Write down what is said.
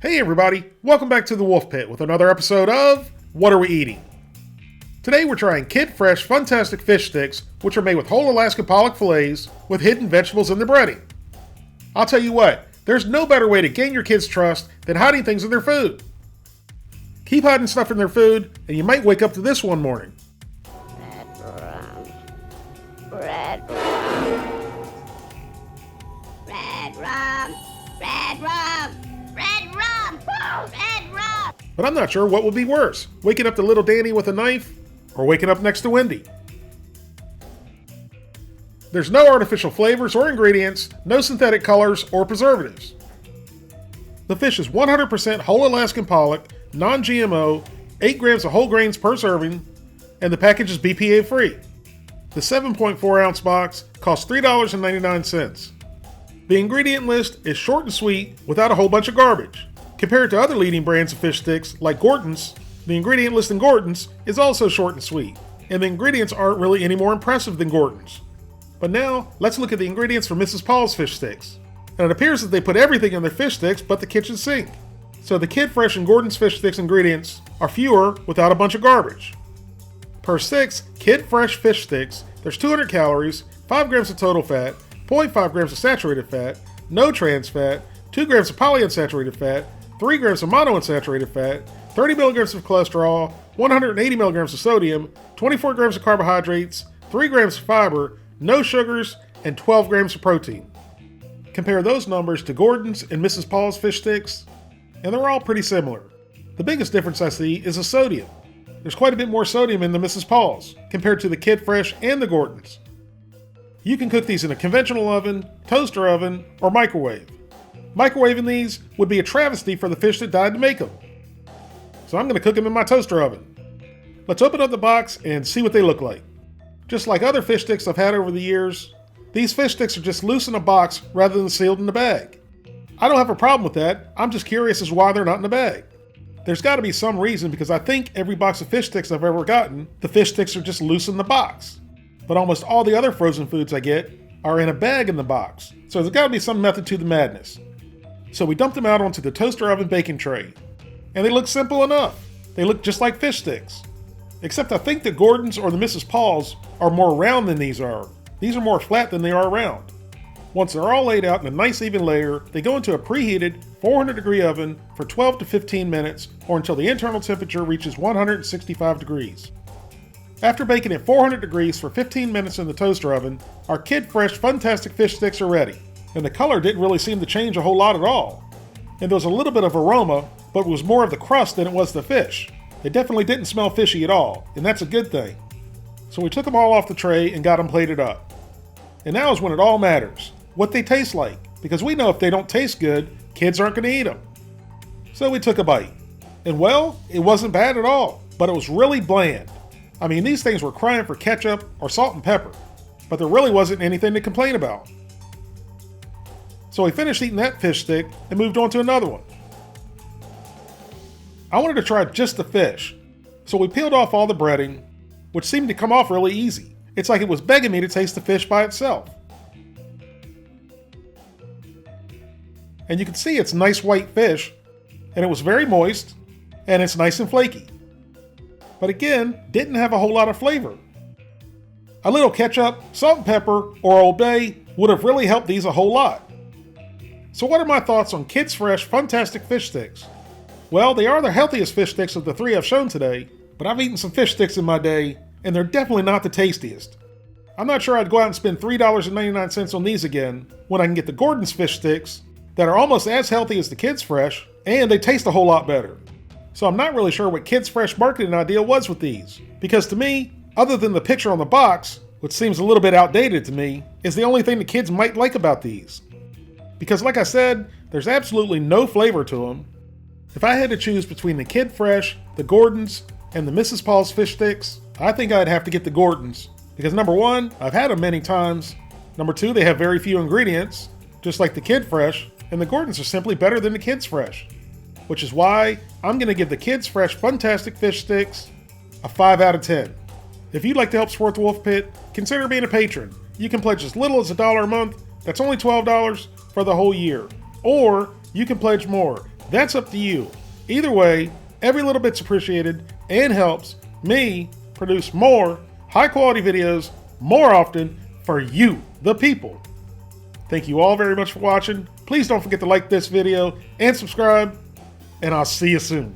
Hey everybody, welcome back to the Wolf Pit with another episode of What Are We Eating? Today we're trying Kid Fresh Funtastic fish sticks, which are made with whole Alaskan pollock fillets with hidden vegetables in the breading. I'll tell you what, there's no better way to gain your kids' trust than hiding things in their food. Keep hiding stuff in their food, and you might wake up to this one morning. Red rum. But I'm not sure what would be worse, waking up to little Danny with a knife, or waking up next to Wendy. There's no artificial flavors or ingredients, no synthetic colors or preservatives. The fish is 100% whole Alaskan pollock, non-GMO, 8 grams of whole grains per serving, and the package is BPA free. The 7.4 ounce box costs $3.99. The ingredient list is short and sweet without a whole bunch of garbage. Compared to other leading brands of fish sticks like Gorton's, the ingredient list in Gorton's is also short and sweet, and the ingredients aren't really any more impressive than Gorton's. But now, let's look at the ingredients for Mrs. Paul's fish sticks. And it appears that they put everything in their fish sticks but the kitchen sink. So the Kid Fresh and Gorton's fish sticks ingredients are fewer without a bunch of garbage. Per 6 Kid Fresh fish sticks, there's 200 calories, 5 grams of total fat, 0.5 grams of saturated fat, no trans fat, 2 grams of polyunsaturated fat, 3 grams of monounsaturated fat, 30 milligrams of cholesterol, 180 milligrams of sodium, 24 grams of carbohydrates, 3 grams of fiber, no sugars, and 12 grams of protein. Compare those numbers to Gorton's and Mrs. Paul's fish sticks, and they're all pretty similar. The biggest difference I see is the sodium. There's quite a bit more sodium in the Mrs. Paul's compared to the Kid Fresh and the Gorton's. You can cook these in a conventional oven, toaster oven, or microwave. Microwaving these would be a travesty for the fish that died to make them. So I'm going to cook them in my toaster oven. Let's open up the box and see what they look like. Just like other fish sticks I've had over the years, these fish sticks are just loose in a box rather than sealed in a bag. I don't have a problem with that, I'm just curious as to why they're not in a bag. There's got to be some reason because I think every box of fish sticks I've ever gotten, the fish sticks are just loose in the box. But almost all the other frozen foods I get are in a bag in the box, so there's got to be some method to the madness. So we dumped them out onto the toaster oven baking tray. And they look simple enough. They look just like fish sticks. Except I think the Gorton's or the Mrs. Paul's are more round than these are. These are more flat than they are round. Once they're all laid out in a nice even layer, they go into a preheated 400 degree oven for 12 to 15 minutes or until the internal temperature reaches 165 degrees. After baking at 400 degrees for 15 minutes in the toaster oven, our Kid Fresh Funtastic fish sticks are ready. And the color didn't really seem to change a whole lot at all. And there was a little bit of aroma, but it was more of the crust than it was the fish. They definitely didn't smell fishy at all, and that's a good thing. So we took them all off the tray and got them plated up. And now is when it all matters, what they taste like, because we know if they don't taste good, kids aren't going to eat them. So we took a bite. And well, it wasn't bad at all, but it was really bland. I mean, these things were crying for ketchup or salt and pepper, but there really wasn't anything to complain about. So we finished eating that fish stick and moved on to another one. I wanted to try just the fish, so we peeled off all the breading, which seemed to come off really easy. It's like it was begging me to taste the fish by itself. And you can see it's nice white fish, and it was very moist, and it's nice and flaky. But again, didn't have a whole lot of flavor. A little ketchup, salt and pepper, or Old Bay would have really helped these a whole lot. So what are my thoughts on Kids Fresh Funtastic fish sticks? Well, they are the healthiest fish sticks of the 3 I've shown today, but I've eaten some fish sticks in my day, and they're definitely not the tastiest. I'm not sure I'd go out and spend $3.99 on these again, when I can get the Gorton's fish sticks, that are almost as healthy as the Kids Fresh, and they taste a whole lot better. So I'm not really sure what Kids Fresh marketing idea was with these, because to me, other than the picture on the box, which seems a little bit outdated to me, is the only thing the kids might like about these. Because like I said, there's absolutely no flavor to them. If I had to choose between the Kid Fresh, the Gorton's, and the Mrs. Paul's fish sticks, I think I'd have to get the Gorton's. Because number one, I've had them many times. Number two, they have very few ingredients, just like the Kid Fresh, and the Gorton's are simply better than the Kids Fresh. Which is why I'm going to give the Kids Fresh Funtastic fish sticks a 5 out of 10. If you'd like to help support the Wolf Pit, consider being a patron. You can pledge as little as $1 a month. That's only $12 for the whole year. Or you can pledge more. That's up to you. Either way, every little bit's appreciated and helps me produce more high quality videos more often for you, the people. Thank you all very much for watching. Please don't forget to like this video and subscribe, and I'll see you soon.